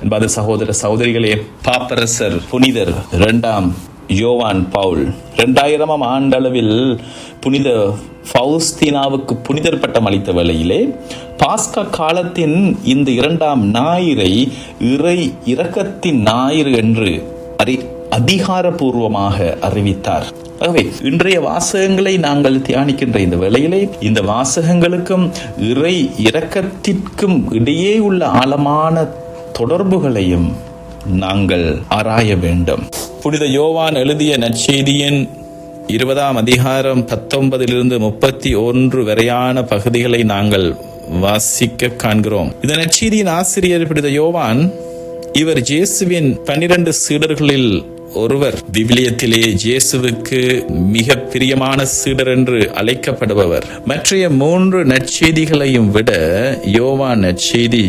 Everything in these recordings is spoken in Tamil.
என்பது சகோதர சகோதரிகளே, பாப்பரசர் புனிதர் 2ஆம் யோவான் பவுல் 2000ஆம் ஆண்டளவில் புனித ஃபவுஸ்தீனாவுக்கு புனிதர் பட்டம் அளித்த வேளையிலே பாஸ்கா காலத்தின் இந்த 2ஆம் ஞாயிறை இறை இரக்கத்தின் ஞாயிறு என்று அதிகாரபூர்வமாக அறிவித்தார். ஆகவே இன்றைய வாசகங்களை நாங்கள் தியானிக்கின்ற இந்த வேளையிலே இந்த வாசகங்களுக்கும் இறை இரக்கத்திற்கும் இடையே உள்ள ஆழமான தொடர்புகளையும் நாங்கள் ஆராய வேண்டும். புனித யோவான் எழுதிய நற்செய்தியின் 20ஆம் அதிகாரம் 19 31 வரையான பகுதிகளை நாங்கள் வாசிக்க காண்கிறோம். இந்த நற்செய்தியின் ஆசிரியர் புனித யோவான். இவர் இயேசுவின் 12 சீடர்களில் ஒருவர். விவிலியத்திலே இயேசுவுக்கு மிக பிரியமான சீடர் என்று அழைக்கப்படுபவர். மற்றைய 3 நற்செய்திகளையும் விட யோவான் நற்செய்தி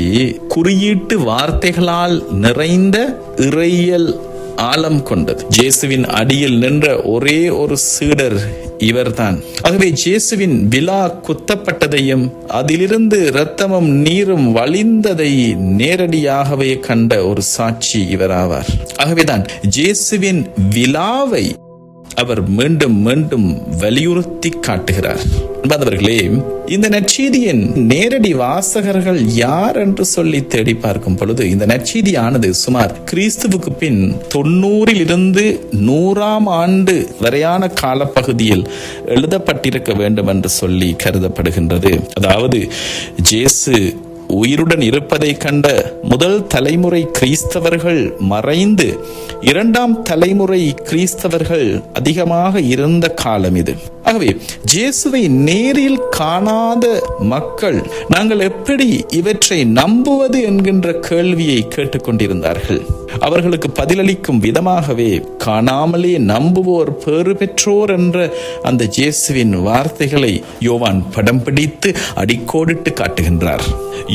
குறியீட்டு வார்த்தைகளால் நிறைந்த இறையியல் ஆழம் கொண்டது. இயேசுவின் அடியில் நின்ற ஒரே ஒரு சீடர் இவர்தான். ஆகவே இயேசுவின் விலா குத்தப்பட்டதையும் அதிலிருந்து இரத்தமும் நீரும் வழிந்ததை நேரடியாகவே கண்ட ஒரு சாட்சி இவராவார். ஆகவேதான் இயேசுவின் விலாவை அவர் மீண்டும் மீண்டும் வலியுறுத்தி காட்டுகிறார். அன்பானவர்களே, இந்த நற்செய்தியின் நேரடி வாசகர்கள் யார் என்று சொல்லி தேடி பார்க்கும் பொழுது இந்த நற்செய்தியானது சுமார் கிறிஸ்துவுக்கு பின் 90 100ஆம் ஆண்டு வரையான காலப்பகுதியில் எழுதப்பட்டிருக்க வேண்டும் என்று சொல்லி கருதப்படுகின்றது. அதாவது இயேசு உயிருடன் இருப்பதை கண்ட முதல் தலைமுறை கிறிஸ்தவர்கள் மறைந்து 2ஆம் தலைமுறை கிறிஸ்தவர்கள் அதிகமாக இருந்த காலம் இது. ஆகவே இயேசுவை நேரில் காணாத மக்கள் நாங்கள் எப்படி இவற்றை நம்புவது என்கின்ற கேள்வியை கேட்டுக்கொண்டிருந்தார்கள். அவர்களுக்கு பதிலளிக்கும் விதமாகவே காணாமலே நம்புவோர் பேறு பெற்றோர் என்ற அந்த இயேசுவின் வார்த்தைகளை யோவான் படம் பிடித்து அடிக்கோடிட்டு காட்டுகின்றார்.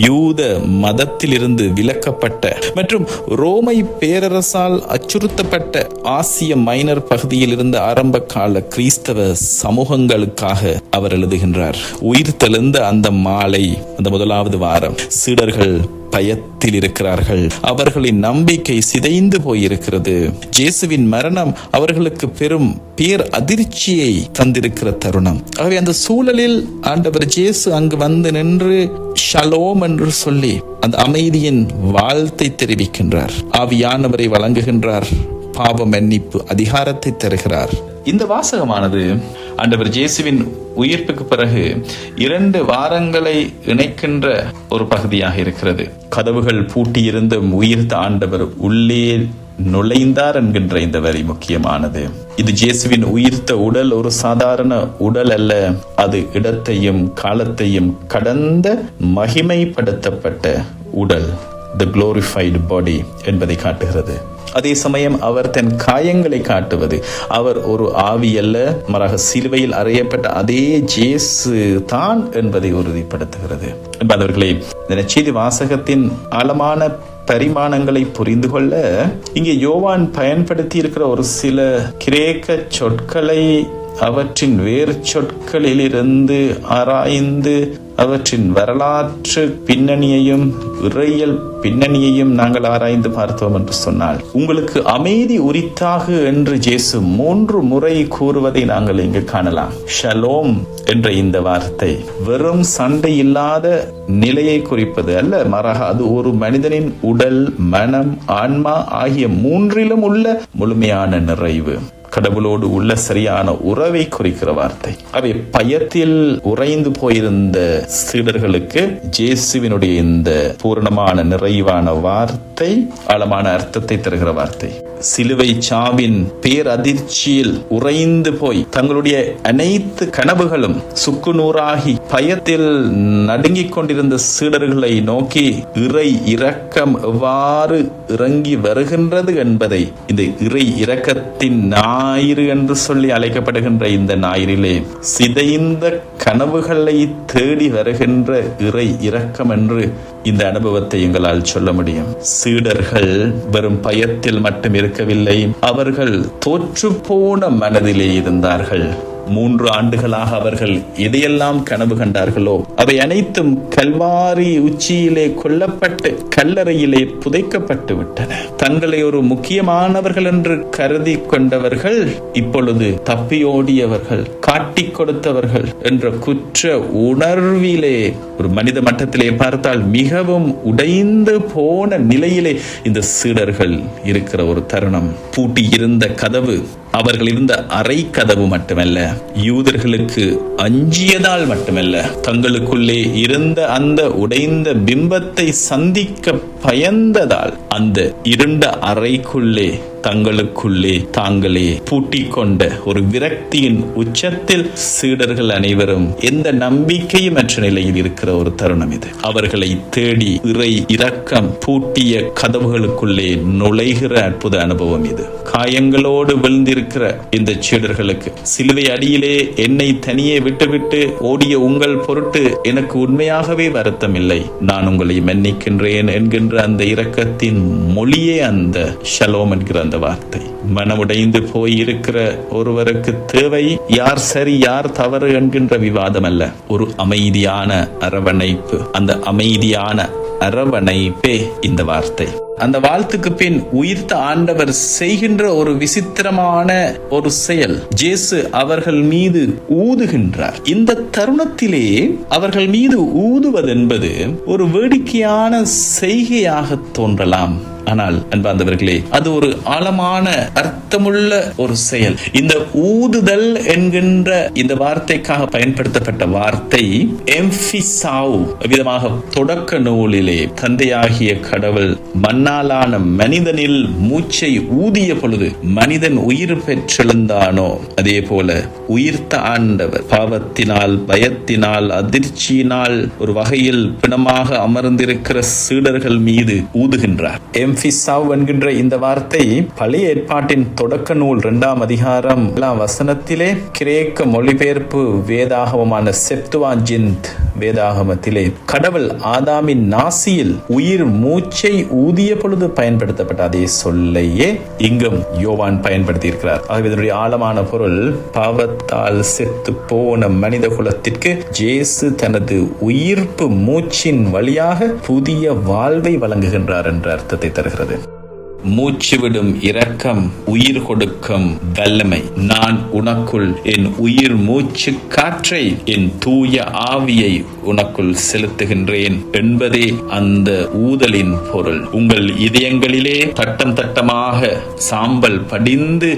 யூத மதத்திலிருந்து விலக்கப்பட்ட மற்றும் ரோமை பேரரசால் அச்சுறுத்தப்பட்ட ஆசிய மைனர் பகுதியில் இருந்த ஆரம்ப கால கிறிஸ்தவ சமூகங்களுக்காக அவர் எழுதுகின்றார். உயிர் தெழுந்த அந்த மாலை, அந்த முதலாவது வாரம், சீடர்கள் பயத்தில் இருக்கிறார்கள். அவர்களின் நம்பிக்கை சிதைந்து போயிருக்கிறது. இயேசுவின் மரணம் அவர்களுக்கு பெரும் பேர் அதிர்ச்சியை தந்திருக்கிற தருணம். ஆகவே அந்த சூழலில் ஆண்டவர் இயேசு அங்கு வந்து நின்று ஷலோம் என்று சொல்லி அந்த அமைதியின் வாழ்த்தை தெரிவிக்கின்றார். ஆவியானவரை வழங்குகின்றார். பாவ மன்னிப்பு அதிகாரத்தை தருகிறார். இந்த வாசகமானது ஆண்டவர் இயேசுவின் உயிர்ப்புக்கு பிறகு 2 வாரங்களை இணைக்கின்ற ஒரு பகுதியாக இருக்கிறது. கதவுகள் பூட்டியிருந்த உயிர்த்த ஆண்டவர் உள்ளே நுழைந்தார் என்கின்ற இந்த வரி முக்கியமானது. இது இயேசுவின் உயிர்த்த உடல் ஒரு சாதாரண உடல் அல்ல. அது இடத்தையும் காலத்தையும் கடந்த மகிமைப்படுத்தப்பட்ட உடல், the glorified body என்பதை காட்டுகிறது. அதே சமயம் அவர் தன் காயங்களை காட்டுவது, அவர் ஒரு ஆவி அல்ல, மாறாக சிலுவையில் அறையப்பட்ட அதே இயேசு தான் என்பதை உறுதிப்படுத்துகிறது. என்பவர்களே, இந்த நற்செய்தி வாசகத்தின் ஆழமான பரிமாணங்களை புரிந்து கொள்ள இங்கே யோவான் பயன்படுத்தி இருக்கிற ஒரு சில கிரேக்க சொற்களை அவற்றின் வேறு சொற்களில் இருந்து ஆராய்ந்து அவற்றின் வரலாற்று பின்னணியையும் இறையியல் பின்னணியையும் நாங்கள் ஆராய்ந்து பார்த்தோம் என்று சொன்னால், உங்களுக்கு அமைதி உரித்தாகு என்று இயேசு 3 முறை கூறுவதை நாங்கள் இங்கு காணலாம். ஷலோம் என்ற இந்த வார்த்தை வெறும் சண்டை இல்லாத நிலையை குறிப்பது அல்ல, மாறாக அது ஒரு மனிதனின் உடல், மனம், ஆன்மா ஆகிய 3லும் உள்ள முழுமையான நிறைவு, கடவுளோடு உள்ள சரியான உறவை குறிக்கிற வார்த்தை. அவை பயத்தில் உறைந்து போயிருந்த சீடர்களுக்கு இயேசுவினுடைய இந்த பூரணமான நிறைவான வார்த்தை ஆழமான அர்த்தத்தை தருகிற வார்த்தை. சிலுவை சாவின் பேரதிர்ச்சியில் உறைந்து போய் தங்களுடைய அனைத்து கனவுகளும் சுக்குநூறாகி பயத்தில் நடுங்கிக் கொண்டிருந்த சீடர்களை நோக்கி இறை இரக்கம் எவ்வாறு இறங்கி வருகின்றது என்பதை இந்த இறை இரக்கத்தின் ஞாயிறு என்று சொல்லி அழைக்கப்படுகின்ற இந்த ஞாயிறிலே சிதைந்த கனவுகளை தேடி வருகின்ற இறை இரக்கம் என்று இந்த அனுபவத்தை எங்களால் சொல்ல முடியும். சீடர்கள் வெறும் பயத்தில் மட்டும் இருக்கவில்லை, அவர்கள் தோற்று போன மனதிலே இருந்தார்கள். 3 ஆண்டுகளாக அவர்கள் எதையெல்லாம் கனவு கண்டார்களோ அவை அனைத்தும் கல்வாரி உச்சியிலே கொல்லப்பட்டு கல்லறையிலே புதைக்கப்பட்டு விட்டன. தங்களை ஒரு முக்கியமானவர்கள் என்று கருதி கொண்டவர்கள் இப்பொழுது தப்பியோடியவர்கள், காட்டிக் கொடுத்தவர்கள் என்ற குற்ற உணர்விலே ஒரு மனித மட்டத்திலே பார்த்தால் மிகவும் உடைந்து போன நிலையிலே இந்த சீடர்கள் இருக்கிற ஒரு தருணம். பூட்டி இருந்த கதவு அவர்கள் இருந்த அறை கதவு மட்டுமல்ல, யூதர்களுக்கு அஞ்சியதால் மட்டுமல்ல, தங்களுக்குள்ளே இருந்த அந்த உடைந்த பிம்பத்தை சந்திக்க பயந்ததால் அந்த இருண்ட அறைக்குள்ளே தங்களுக்குள்ளே தாங்களே பூட்டிக் கொண்ட ஒரு விரக்தியின் உச்சத்தில் சீடர்கள் அனைவரும் எந்த நம்பிக்கையும் மற்ற நிலையில் இருக்கிற ஒரு தருணம் இது. அவர்களை தேடி இறை இரக்கம் பூட்டிய கதவுகளுக்குள்ளே நுழைகிற அற்புத அனுபவம் இது. காயங்களோடு விழுந்திருக்கிற இந்த சீடர்களுக்கு சிலுவை அடியிலே என்னை தனியே விட்டுவிட்டு ஓடிய உங்கள் பொருட்டு எனக்கு உண்மையாகவே வருத்தம் இல்லை, நான் உங்களை மன்னிக்கின்றேன் என்கின்ற அந்த இரக்கத்தின் மொழியே அந்த ஷலோம் என்கிற அந்த வார்த்தை. மனமுடைந்து போய் இருக்கிற ஒருவருக்கு தேவை யார் சரி யார் தவறு என்கின்ற விவாதம் அல்ல, ஒரு அமைதியான அரவணைப்பு. அந்த அமைதியான அரவணைப்பே இந்த வார்த்தை. அந்த வாழ்த்துக்கு பின் உயிர்த்த ஆண்டவர் செய்கின்ற ஒரு விசித்திரமான ஒரு செயல், இயேசு அவர்கள் மீது ஊதுகின்றார். இந்த தருணத்திலே அவர்கள் மீது ஊதுவதென்பது ஒரு வேடிக்கையான செய்கையாக தோன்றலாம். ஆனால் அன்பார்ந்தவர்களே, அது ஒரு ஆழமான அர்த்தமுள்ள ஒரு செயல். இந்த ஊதுதல் என்கின்ற இந்த வார்த்தைக்காக பயன்படுத்தப்பட்ட வார்த்தை எம்பிசாவ். விதமாக தொடக்க நூலிலே தந்தையாகிய கடவுள் மண்ணாலான மனிதனில் மூச்சை ஊதிய பொழுது மனிதன் உயிர் பெற்றெழுந்தானோ, அதே போல உயிர்த்த ஆண்டவர் பாவத்தினால், பயத்தினால், அதிர்ச்சியினால் ஒரு வகையில் பிணமாக அமர்ந்திருக்கிற சீடர்கள் மீது ஊதுகின்றார். எம்பிசாவ் என்கின்ற இந்த வார்த்தை பழைய ஏற்பாட்டின் தொடக்க நூல் 2ஆம் அதிகாரம் 1ஆம் வசனத்திலே கிரேக்க மொழிபெயர்ப்பு வேதாகமமான செப்துவாஜின்ட் வேதாகமத்திலே கடவுள் ஆதாமின் நாசியில் உயிர் மூச்சை ஊதிய பொழுது பயன்படுத்தப்பட்ட அதே சொல்லையே இங்கும் யோவான் பயன்படுத்தி இருக்கிறார். ஆகவே இதனுடைய ஆழமான பொருள், பாவத்தால் செத்து போன மனித குலத்திற்கு இயேசு தனது உயிர்ப்பு மூச்சின் வழியாக புதிய வாழ்வை வழங்குகின்றார் என்ற அர்த்தத்தை தருகிறது. மூச்சு விடும் இரக்கம், உயிர் கொடுக்கும் வல்லமை. நான் உனக்குள் என் உயிர் மூச்சு காற்றை, என் தூய ஆவியை உனக்குள் செலுத்துகின்றேன் என்பதே அந்த ஊதலின் பொருள். உங்கள் இதயங்களிலே தட்டம் தட்டமாக சாம்பல் படிந்து,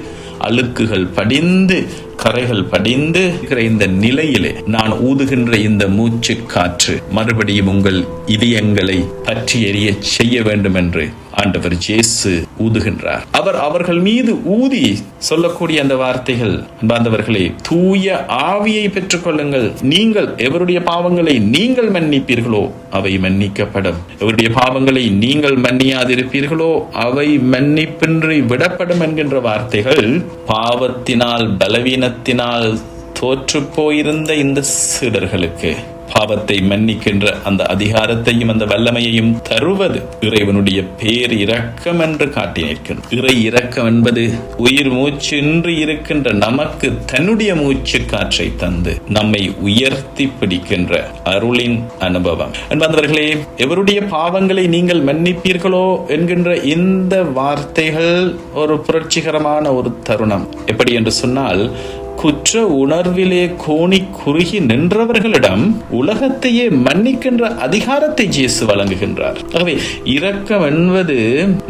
அழுக்குகள் படிந்து, கரைகள் படிந்து இந்த நிலையிலே நான் ஊதுகின்ற இந்த மூச்சு காற்று மறுபடியும் உங்கள் இதயங்களை பற்றி எரிய செய்ய வேண்டும் என்று ஆண்டவர் இயேசு ஊதுகின்றார். அவர்கள் மீது ஊதி சொல்லக்கூடிய அந்த வார்த்தைகள், அன்பார்ந்தவர்களே, தூய ஆவியை பெற்றுக் கொள்ளுங்கள். நீங்கள் எவருடைய பாவங்களை நீங்கள் மன்னிப்பீர்களோ அவை மன்னிக்கப்படும், எவருடைய பாவங்களை நீங்கள் மன்னியாதிருப்பீர்களோ அவை மன்னிப்பின்றி விடப்படும் என்கின்ற வார்த்தைகள் பாவத்தினால், பலவீனத்தினால் தோற்று போயிருந்த இந்த சீடர்களுக்கு பாவத்தை மன்னிக்கின்ற அந்த அதிகாரத்தையும் அந்த வல்லமையையும் தருவது இறைவனுடைய பேர் இரக்கம் என்று காட்டி நிற்கின்ற. இறை இரக்கம் என்பது உயிர் மூச்சு இன்றி இருக்கின்ற நமக்கு தன்னுடைய மூச்சு காற்றை தந்து நம்மை உயர்த்தி பிடிக்கின்ற அருளின் அனுபவம். என்பவர்களே, எவருடைய பாவங்களை நீங்கள் மன்னிப்பீர்களோ என்கின்ற இந்த வார்த்தைகள் ஒரு புரட்சிகரமான ஒரு தருணம். எப்படி என்று சொன்னால், குற்ற உணர்விலே கோணி குறுகி நின்றவர்களிடம் உலகத்தையே மன்னிக்கின்ற அதிகாரத்தை இயேசு வழங்குகின்றார். ஆகவே இரக்கம் என்பது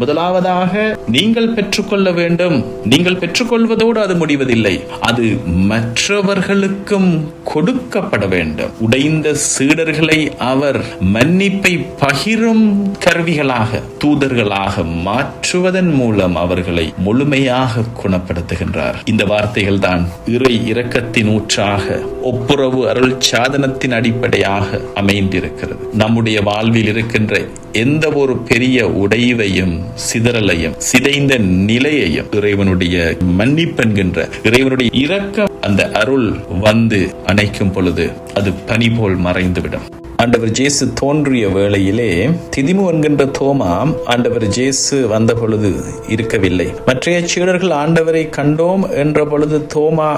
முதலாவதாக நீங்கள் பெற்றுக்கொள்ள வேண்டும். நீங்கள் பெற்றுக்கொள்வதோடு அது முடிவதில்லை, அது மற்றவர்களுக்கும் கொடுக்கப்பட வேண்டும். உடைந்த சீடர்களை அவர் மன்னிப்பை பகிரும் கருவிகளாக, தூதர்களாக மாற்றுவதன் மூலம் அவர்களை முழுமையாக குணப்படுத்துகின்றார். இந்த வார்த்தைகள் தான் இறை இரக்கத்தின் ஊற்றாக, ஒப்புரவு அருள் சாதனத்தின் அடிப்படையாக அமைந்திருக்கிறது. நம்முடைய வாழ்வில் இருக்கின்ற எந்த ஒரு பெரிய உடைவையும், சிதறலையும், சிதைந்த நிலையையும் இறைவனுடைய மன்னிப்பென்கின்ற இறைவனுடைய இரக்கம், அந்த அருள் வந்து அணைக்கும் பொழுது அது பனி போல் மறைந்துவிடும். ஆண்டவர் இயேசு தோன்றிய வேளையிலே திதிமு என்கின்ற தோமா ஆண்டவர் இயேசு வந்த பொழுது இருக்கவில்லை. மற்றைய சீடர்கள் ஆண்டவரை கண்டோம் என்ற பொழுது தோமா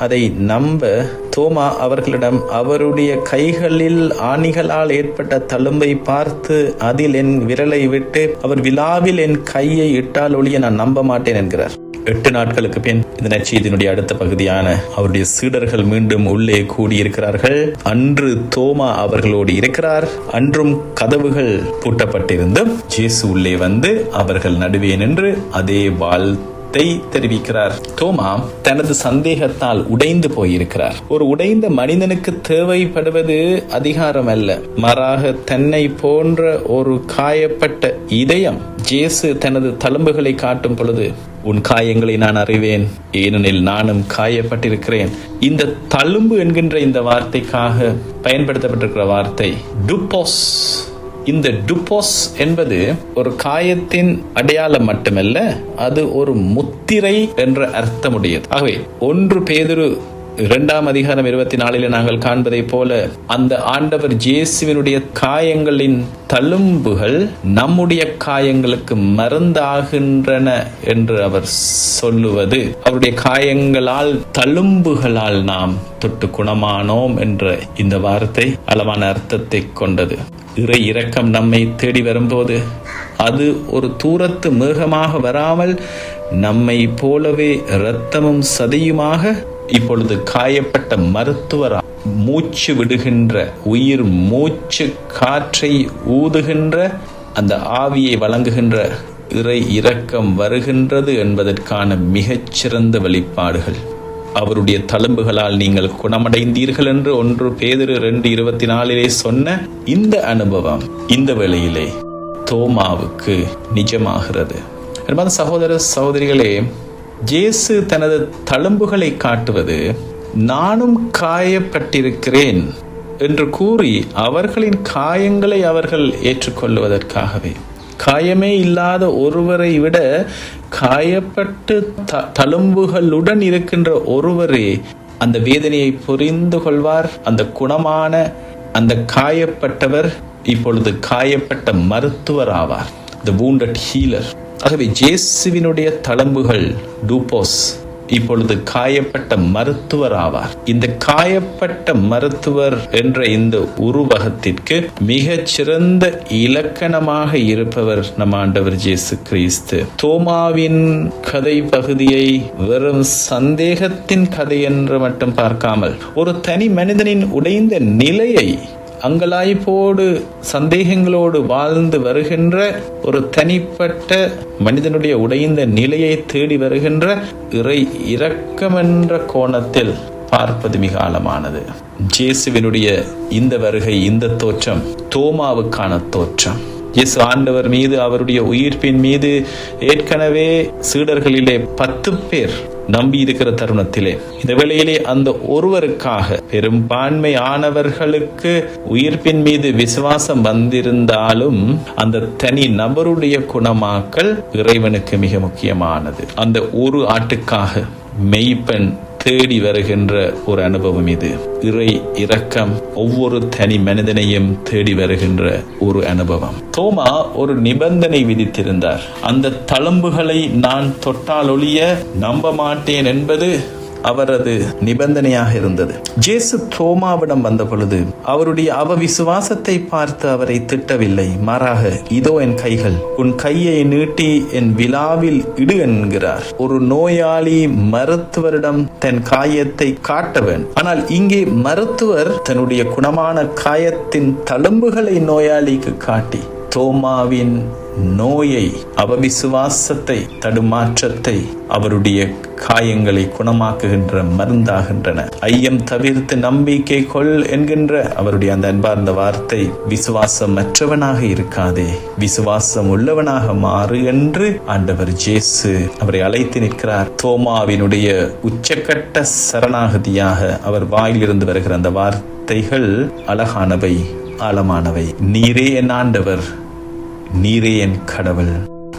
அதை நம்ப தோமா அவர்களிடம் அவருடைய கைகளில் ஆணிகளால் ஏற்பட்ட தழும்பை பார்த்து அதில் என் விரலை விட்டு அவர் விழாவில் என் கையை இட்டால் ஒழிய நான் நம்ப மாட்டேன் என்கிறார். 8 நாட்களுக்கு பின் இந்த நற்செய்தியினுடைய அடுத்த பகுதியான அவருடைய சீடர்கள் மீண்டும் உள்ளே கூடியிருக்கிறார்கள். அன்று தோமா அவர்களோடு இருக்கிறார். அன்றும் கதவுகள் பூட்டப்பட்டிருந்தும் இயேசு உள்ளே வந்து அவர்கள் நடுவே நின்று அதே தெரிவிக்கிறார். தோமா தனது சந்தேகத்தால் உடைந்து போயிருக்கிறார். ஒரு உடைந்த மனிதனுக்கு தேவைப்படுவது அதிகாரம் அல்ல, மாறாக தன்னை போன்ற ஒரு காயப்பட்ட இதயம். இயேசு தனது தழும்புகளை காட்டும் பொழுது உன் காயங்களை நான் அறிவேன், ஏனெனில் நானும் காயப்பட்டிருக்கிறேன். இந்த தழும்பு என்கின்ற இந்த வார்த்தைக்காக பயன்படுத்தப்பட்டிருக்கிற வார்த்தை டுபோஸ். இந்த டுபோஸ் என்பது ஒரு காயத்தின் அடையாளம் மட்டுமல்ல, அது ஒரு முத்திரை என்ற அர்த்தமுடையது. ஆகவே 1 பேதுரு 2ஆம் அதிகாரம் 24 நாங்கள் காண்பதை போல அந்த ஆண்டவர் இயேசுவினுடைய காயங்களின் தழும்புகள் நம்முடைய காயங்களுக்கு மருந்தாகின்றன என்று அவர் சொல்லுவது, அவருடைய காயங்களால் தழும்புகளால் நாம் தொட்டு குணமானோம் என்ற இந்த வார்த்தை அளவான அர்த்தத்தை கொண்டது. இறை இரக்கம் நம்மை தேடி வரும்போது அது ஒரு தூரத்து மேகமாக வராமல் நம்மை போலவே இரத்தமும் சதையுமாக இப்பொழுது காயப்பட்ட மருத்துவர் மூச்சு விடுகின்ற உயிர் மூச்சு காற்றை ஊதுகின்ற அந்த ஆவியை வழங்குகின்ற இறை இரக்கம் வருகின்றது என்பதற்கான மிகச்சிறந்த வெளிப்பாடுகள். அவருடைய தழும்புகளால் நீங்கள் குணமடைந்தீர்கள் என்று 1 பேதுரு 2:24 சொன்ன இந்த அனுபவம் இந்த வேளையிலே தோமாவுக்கு நிஜமாகிறது. அன்பான சகோதர சகோதரிகளே, இயேசு தனது தழும்புகளை காட்டுவது நானும் காயப்பட்டிருக்கிறேன் என்று கூறி அவர்களின் காயங்களை அவர்கள் ஏற்றுக்கொள்வதற்காகவே. காயமே இல்லாத ஒருவரை விட காயப்பட்டு தழும்புகளுடன் இருக்கின்ற ஒருவரே அந்த வேதனையை புரிந்து கொள்வார். அந்த குணமான அந்த காயப்பட்டவர் இப்பொழுது காயப்பட்ட மருத்துவர் ஆவார், the wounded healer. ஆகவே இயேசுவினுடைய தழும்புகள் டூபோஸ், இப்பொழுது காயப்பட்ட மருத்துவர் ஆவார். இந்த காயப்பட்ட மருத்துவர் என்ற இந்த உருவகத்திற்கு மிகச் சிறந்த இலக்கணமாக இருப்பவர் நம் ஆண்டவர் இயேசு கிறிஸ்து. தோமாவின் கதை பகுதியை வெறும் சந்தேகத்தின் கதை என்று மட்டும் பார்க்காமல் ஒரு தனி மனிதனின் உடைந்த நிலையை, அங்கலாய்ப்போடு சந்தேகங்களோடு வாழ்ந்து வருகின்ற ஒரு தனிப்பட்ட மனிதனுடைய உடைந்த நிலையை தேடி வருகின்ற இறை இரக்கம் என்ற கோணத்தில் பார்ப்பது மிக ஆழமானது. இயேசுவினுடைய இந்த வருகை, இந்த தோற்றம் தோமாவுக்கான தோற்றம். இயேசு ஆண்டவர் மீது, அவருடைய உயிர்ப்பின் மீது ஏற்கனவே சீடர்களிலே 10 பேர் நம்பி இருக்கிற தருணத்திலே, இந்த வேளையிலே அந்த ஒருவருக்காக பெரும்பான்மை ஆனவர்களுக்கு உயிர்ப்பின் மீது விசுவாசம் வந்திருந்தாலும் அந்த தனி நபருடைய குணமாக்கல் இறைவனுக்கு மிக முக்கியமானது. அந்த ஒரு ஆட்டுக்காக மெய்ப்பெண் தேடி வருகின்ற ஒரு அனுபவம் இது. இறை இரக்கம் ஒவ்வொரு தனி மனிதனையும் தேடி வருகின்ற ஒரு அனுபவம். தோமா ஒரு நிபந்தனை விதித்திருந்தார். அந்த தழும்புகளை நான் தொட்டால் ஒழிய நம்ப மாட்டேன் என்பது அவரது நிபந்தனையாக இருந்தது. இயேசு தோமாவிடம் வந்த பொழுது அவருடைய விசுவாசத்தை பார்த்து அவரை திட்டவில்லை. மாறாக, இதோ என் கைகள், உன் கையை நீட்டி என் விழாவில் இடு என்கிறார். ஒரு நோயாளி மருத்துவரிடம் தன் காயத்தை காட்டவன். ஆனால் இங்கே மருத்துவர் தன்னுடைய குணமான காயத்தின் தழும்புகளை நோயாளிக்கு காட்டி தோமாவின் நோயை, அவவிசுவாசத்தை, தடுமாற்றத்தை, அவருடைய காயங்களை குணமாக்குகின்ற மருந்தாகின்றன. ஐயம் தவிர்த்து நம்பிக்கை கொள் என்கின்ற அவருடைய அந்த அன்பார்ந்த வார்த்தை, விசுவாசம் மற்றவனாக இருக்காதே, விசுவாசம் உள்ளவனாக மாறு என்று ஆண்டவர் இயேசு அவரை அழைத்து நிற்கிறார். தோமாவினுடைய உச்சக்கட்ட சரணாகதியாக அவர் வாயிலிருந்து வருகிற அந்த வார்த்தைகள் அழகானவை, ஆழமானவை. நீரே என் ஆண்டவர், நீரே என் கடவுள்,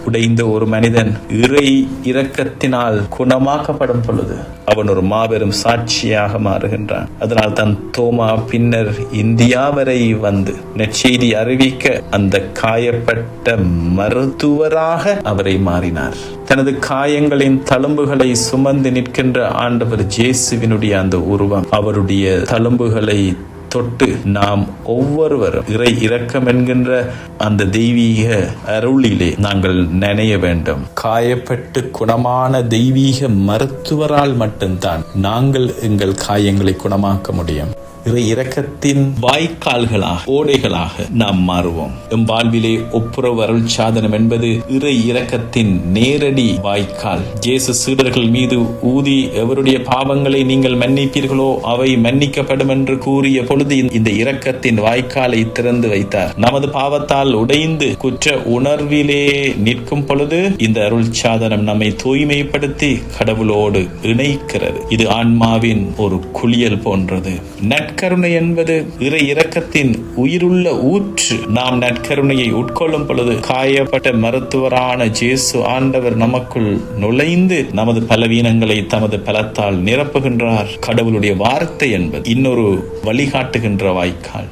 உடைந்த ஒரு மனிதன் இறை இரக்கத்தினால் குணமாக்கப்படும் பொழுது அவன் ஒரு மாபெரும் சாட்சியாக மாறுகின்றான். அதனால் தான் தோமா பின்னர் இந்தியா வரை வந்து நற்செய்தி அறிவிக்க அந்த காயப்பட்ட மருத்துவராக அவரை மாறினார். தனது காயங்களின் தழும்புகளை சுமந்து நிற்கின்ற ஆண்டவர் இயேசுவினுடைய அந்த உருவம், அவருடைய தழும்புகளை தொட்டு நாம் ஒவ்வொருவரும் இறை இரக்கம் என்கின்ற அந்த தெய்வீக அருளிலே நாங்கள் நினைய வேண்டும். காயப்பட்டு குணமான தெய்வீக மருத்துவரால் மட்டும்தான் நாங்கள் எங்கள் காயங்களை குணமாக்க முடியும். இறை இரக்கத்தின் வாய்க்கால்களாக, ஓடைகளாக நாம் மாறுவோம். எம் வாழ்விலே ஒப்புரவு அருள் சாதனம் என்பது இறை இரக்கத்தின் நேரடி வாய்க்கால். இயேசு சீடர்கள் மீது ஊதி எவருடைய பாவங்களை நீங்கள் மன்னிப்பீர்களோ அவை மன்னிக்கப்படும் என்று கூறிய பொழுது இந்த இரக்கத்தின் வாய்க்காலை திறந்து வைத்தார். நமது பாவத்தால் உடைந்து குற்ற உணர்விலே நிற்கும் பொழுது இந்த அருள் சாதனம் நம்மை தூய்மைப்படுத்தி கடவுளோடு இணைக்கிறது. இது ஆன்மாவின் ஒரு குளியல் போன்றது. நற்கருணை என்பது இறை இரக்கத்தின் உயிருள்ள ஊற்று. நாம் நற்கருணையை உட்கொள்ளும் பொழுது காயப்பட்ட மருத்துவரான இயேசு ஆண்டவர் நமக்குள் நுழைந்து நமது பலவீனங்களை தமது பலத்தால் நிரப்புகின்றார். கடவுளுடைய வார்த்தை என்பது இன்னொரு வழிகாட்டுகின்ற வாய்க்கால்.